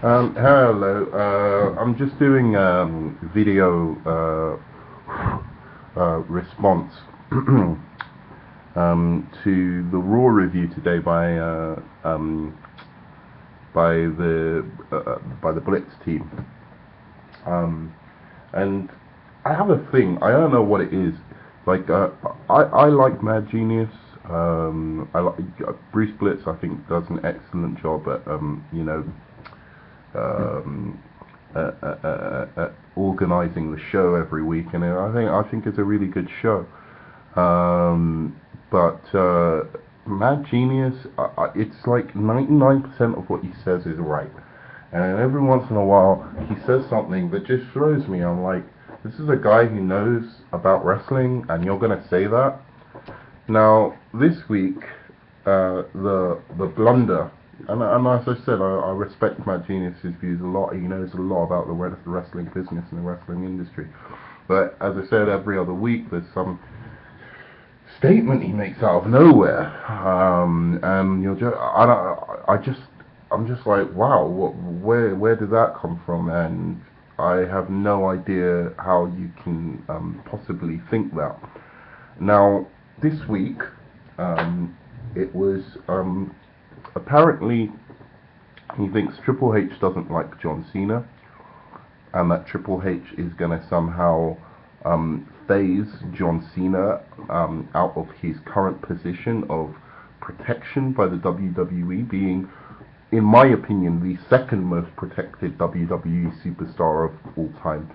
Hello. I'm just doing video response to the Raw review today by the Blitz team. And I have a thing. I don't know what it is. Like I like Mad Genius. I like Bruce Blitz. I think does an excellent job at um, organizing the show every week, and I think it's a really good show. But Mad Genius, it's like 99% of what he says is right, and every once in a while he says something that just throws me. I'm like, this is a guy who knows about wrestling, and you're gonna say that? Now this week, the blunder. And as I said, I respect Matt Genius's views a lot. He knows a lot about the wrestling business and the wrestling industry. But as I said, every other week there's some statement he makes out of nowhere, and I'm just like, wow, where did that come from? And I have no idea how you can possibly think that. Now, this week, it was apparently he thinks Triple H doesn't like John Cena, and that Triple H is going to somehow phase John Cena out of his current position of protection by the WWE, being, in my opinion, the second most protected WWE superstar of all time,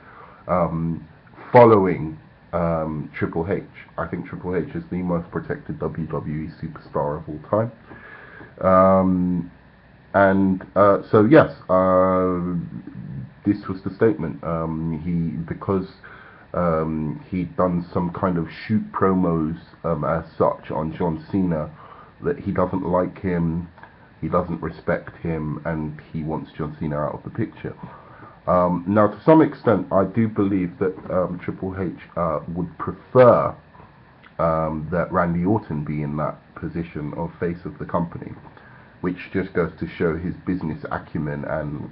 following Triple H. I think Triple H is the most protected WWE superstar of all time. So yes, this was the statement. Because he'd done some kind of shoot promos as such on John Cena, that he doesn't like him, he doesn't respect him, and he wants John Cena out of the picture. Now, to some extent, I do believe that Triple H would prefer that Randy Orton be in that position of face of the company, which just goes to show his business acumen, and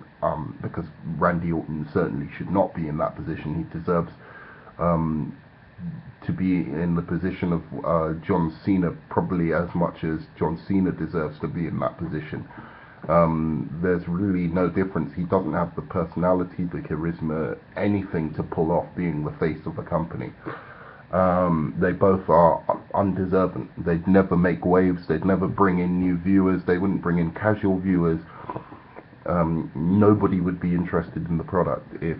because Randy Orton certainly should not be in that position. He deserves to be in the position of John Cena probably as much as John Cena deserves to be in that position. There's really no difference. He doesn't have the personality, the charisma, anything to pull off being the face of the company. They both are undeserving. They'd never make waves. They'd never bring in new viewers. They wouldn't bring in casual viewers. Nobody would be interested in the product if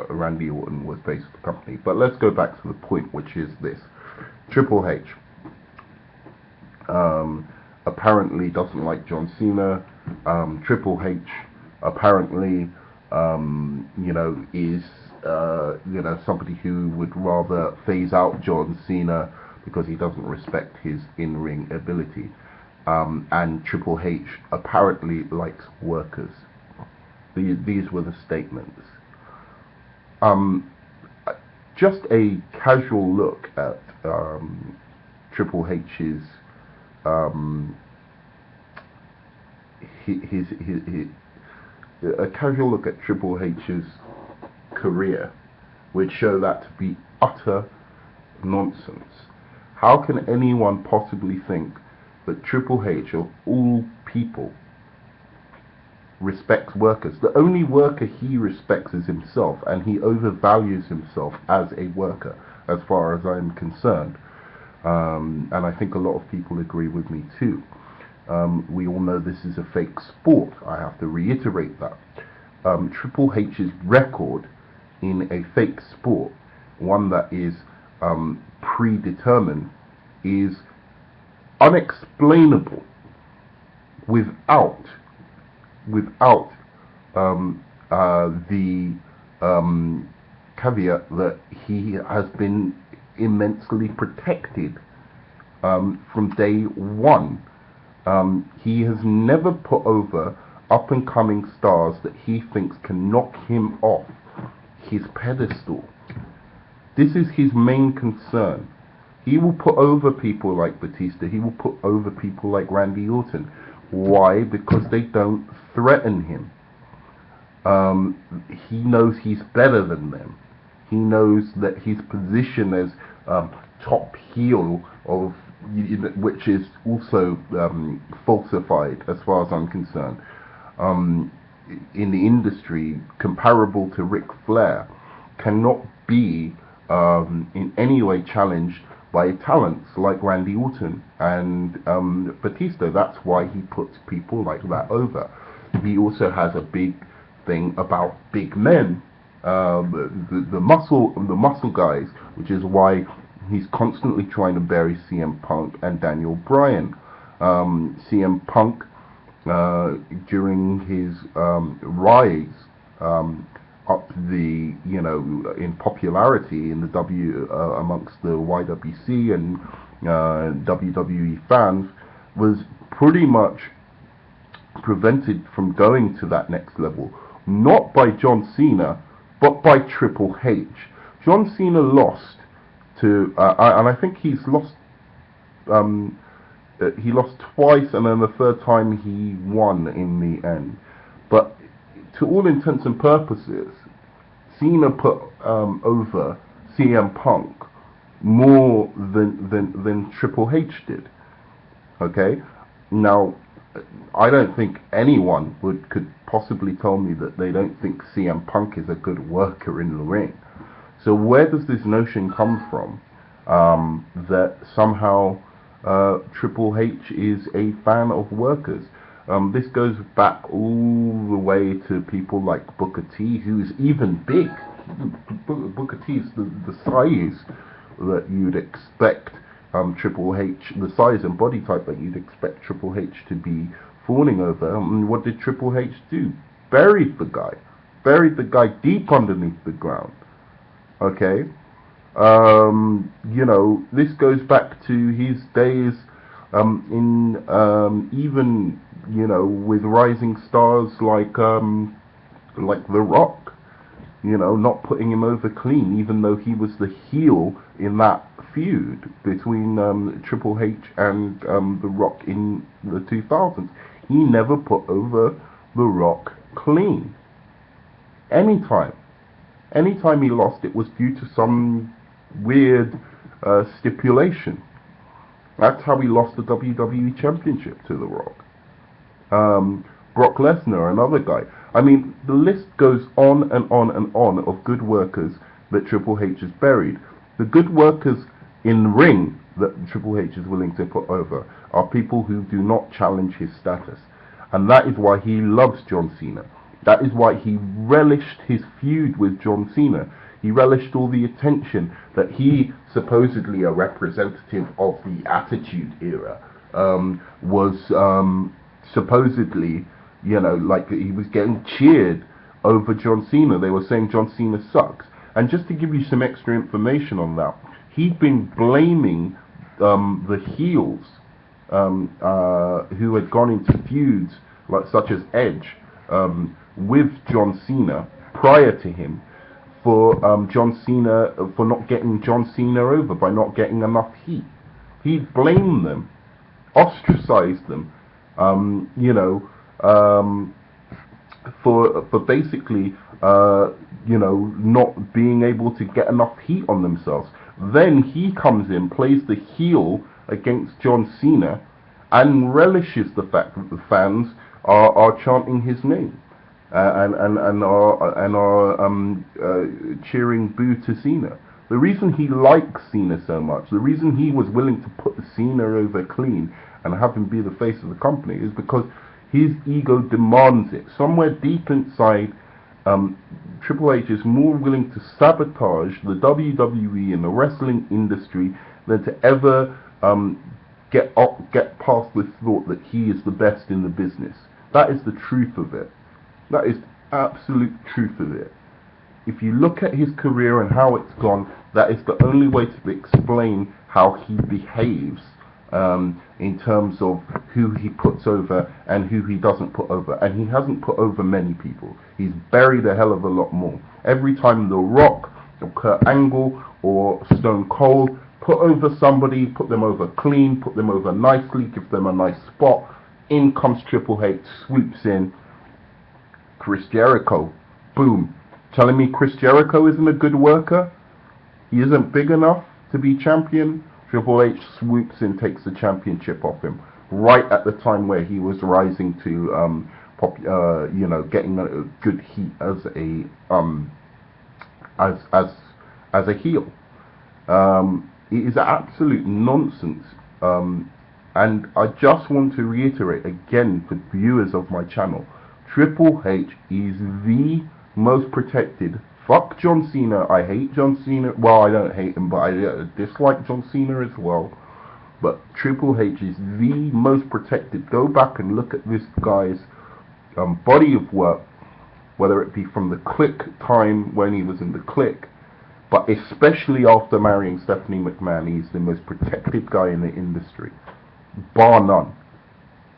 Randy Orton was face of the company. But let's go back to the point, which is this: Triple H apparently doesn't like John Cena. Triple H apparently, is somebody who would rather phase out John Cena because he doesn't respect his in-ring ability. And Triple H apparently likes workers. These were the statements. Just a casual look at Triple H's a casual look at Triple H's career would show that to be utter nonsense. How can anyone possibly think that Triple H, of all people, respects workers? The only worker he respects is himself, and he overvalues himself as a worker, as far as I'm concerned. And I think a lot of people agree with me too. We all know this is a fake sport. I have to reiterate that. Triple H's record in a fake sport, one that is predetermined, is unexplainable without the caveat that he has been immensely protected from day one. He has never put over up-and-coming stars that he thinks can knock him off his pedestal. This is his main concern. He will put over people like Batista. He will put over people like Randy Orton. Why? Because they don't threaten him. he knows he's better than them. He knows that his position as top heel of, which is also falsified as far as I'm concerned, um, in the industry, comparable to Ric Flair, cannot be in any way challenged by talents like Randy Orton and Batista. That's why he puts people like that over. He also has a big thing about big men, the muscle guys, which is why he's constantly trying to bury CM Punk and Daniel Bryan. CM Punk, during his rise up the, in popularity in the amongst the YWC and WWE fans, was pretty much prevented from going to that next level, not by John Cena, but by Triple H. John Cena lost to, and I think he's lost. He lost twice, and then the third time he won in the end. But to all intents and purposes, Cena put over CM Punk more than Triple H did. Okay, now I don't think anyone could possibly tell me that they don't think CM Punk is a good worker in the ring. So where does this notion come from that somehow Triple H is a fan of workers? This goes back all the way to people like Booker T, who's even big. Booker T is the size that you'd expect Triple H, the size and body type that you'd expect Triple H to be fawning over. And what did Triple H do? Buried the guy deep underneath the ground. Okay, this goes back to his days in even with rising stars like The Rock. Not putting him over clean, even though he was the heel in that feud between Triple H and The Rock in the 2000s. He never put over The Rock clean. Anytime he lost, it was due to some weird stipulation. That's how he lost the WWE Championship to The Rock. Brock Lesnar, another guy. I mean, the list goes on and on and on of good workers that Triple H has buried. The good workers in the ring that Triple H is willing to put over are people who do not challenge his status. And that is why he loves John Cena. That is why he relished his feud with John Cena. He relished all the attention that he, supposedly a representative of the Attitude Era, was supposedly, like he was getting cheered over John Cena. They were saying John Cena sucks. And just to give you some extra information on that, he'd been blaming the heels who had gone into feuds such as Edge with John Cena prior to him for not getting John Cena over by not getting enough heat. He'd blamed them, ostracized them, for basically not being able to get enough heat on themselves. Then he comes in, plays the heel against John Cena, and relishes the fact that the fans are chanting his name and are cheering boo to Cena. The reason he likes Cena so much, the reason he was willing to put Cena over clean and have him be the face of the company, is because his ego demands it. Somewhere deep inside, Triple H is more willing to sabotage the WWE and the wrestling industry than to ever get past this thought that he is the best in the business. That is the truth of it. That is the absolute truth of it. If you look at his career and how it's gone, that is the only way to explain how he behaves in terms of who he puts over and who he doesn't put over. And he hasn't put over many people. He's buried a hell of a lot more. Every time The Rock or Kurt Angle or Stone Cold put over somebody, put them over clean, put them over nicely, give them a nice spot, in comes Triple H, swoops in, Chris Jericho. Boom. Telling me Chris Jericho isn't a good worker? He isn't big enough to be champion? Triple H swoops in, takes the championship off him. Right at the time where he was rising to, getting a good heat as a heel. It is absolute nonsense. And I just want to reiterate again for viewers of my channel, Triple H is the most protected. Fuck John Cena. I hate John Cena. Well, I don't hate him, but I dislike John Cena as well. But Triple H is the most protected. Go back and look at this guy's body of work, whether it be from the Click time when he was in the Click, but especially after marrying Stephanie McMahon, he's the most protected guy in the industry, bar none.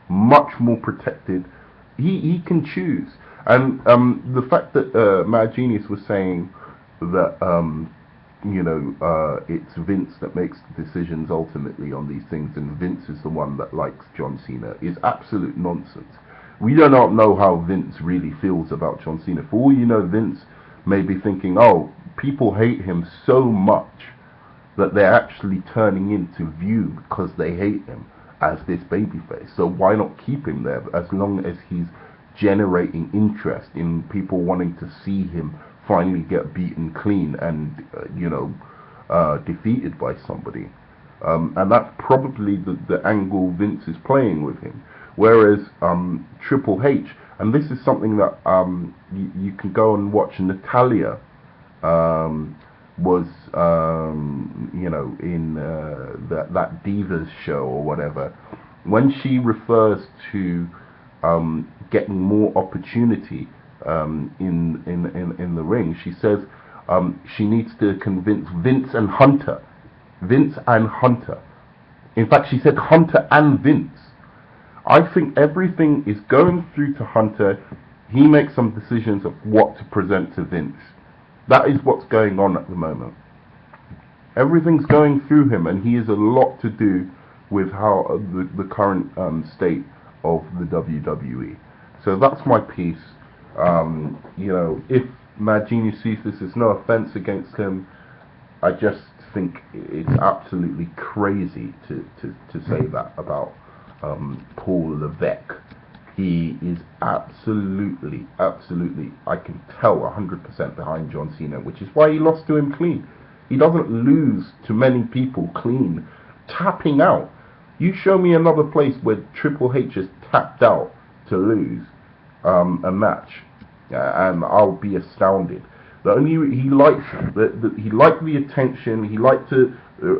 Much more protected. He can choose. And the fact that Mad Genius was saying that it's Vince that makes the decisions ultimately on these things, and Vince is the one that likes John Cena, is absolute nonsense. We do not know how Vince really feels about John Cena. For all you know, Vince may be thinking, oh, people hate him so much that they're actually turning into view because they hate him as this babyface. So why not keep him there as long as he's generating interest in people wanting to see him finally get beaten clean and defeated by somebody. And that's probably the angle Vince is playing with him. Whereas Triple H, and this is something that you can go and watch. Natalia was in that Divas show or whatever, when she refers to getting more opportunity in the ring, she says she needs to convince Vince and Hunter. In fact, she said Hunter and Vince. I think everything is going through to Hunter. He makes some decisions of what to present to Vince. That is what's going on at the moment. Everything's going through him, and he has a lot to do with how the current state of the WWE. So that's my piece. If Mad Genius sees this, there's no offense against him. I just think it's absolutely crazy to say that about Paul Levesque. He is absolutely, I can tell 100% behind John Cena, which is why he lost to him clean. He doesn't lose to many people clean. Tapping out. You show me another place where Triple H has tapped out to lose a match, and I'll be astounded. The only he liked the attention. He liked to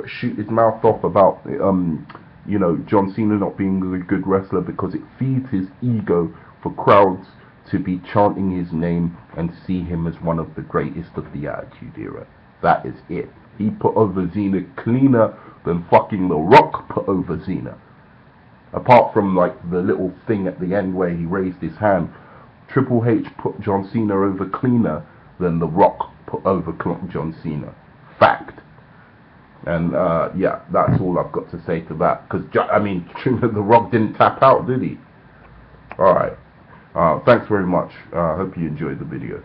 shoot his mouth off about John Cena not being a good wrestler because it feeds his ego for crowds to be chanting his name and see him as one of the greatest of the Attitude Era. That is it. He put over Cena cleaner than fucking The Rock put over Cena. Apart from like the little thing at the end where he raised his hand, Triple H put John Cena over cleaner than The Rock put over John Cena. Fact. And yeah, that's all I've got to say to that. Because The Rock didn't tap out, did he? Alright. Thanks very much. Hope you enjoyed the video.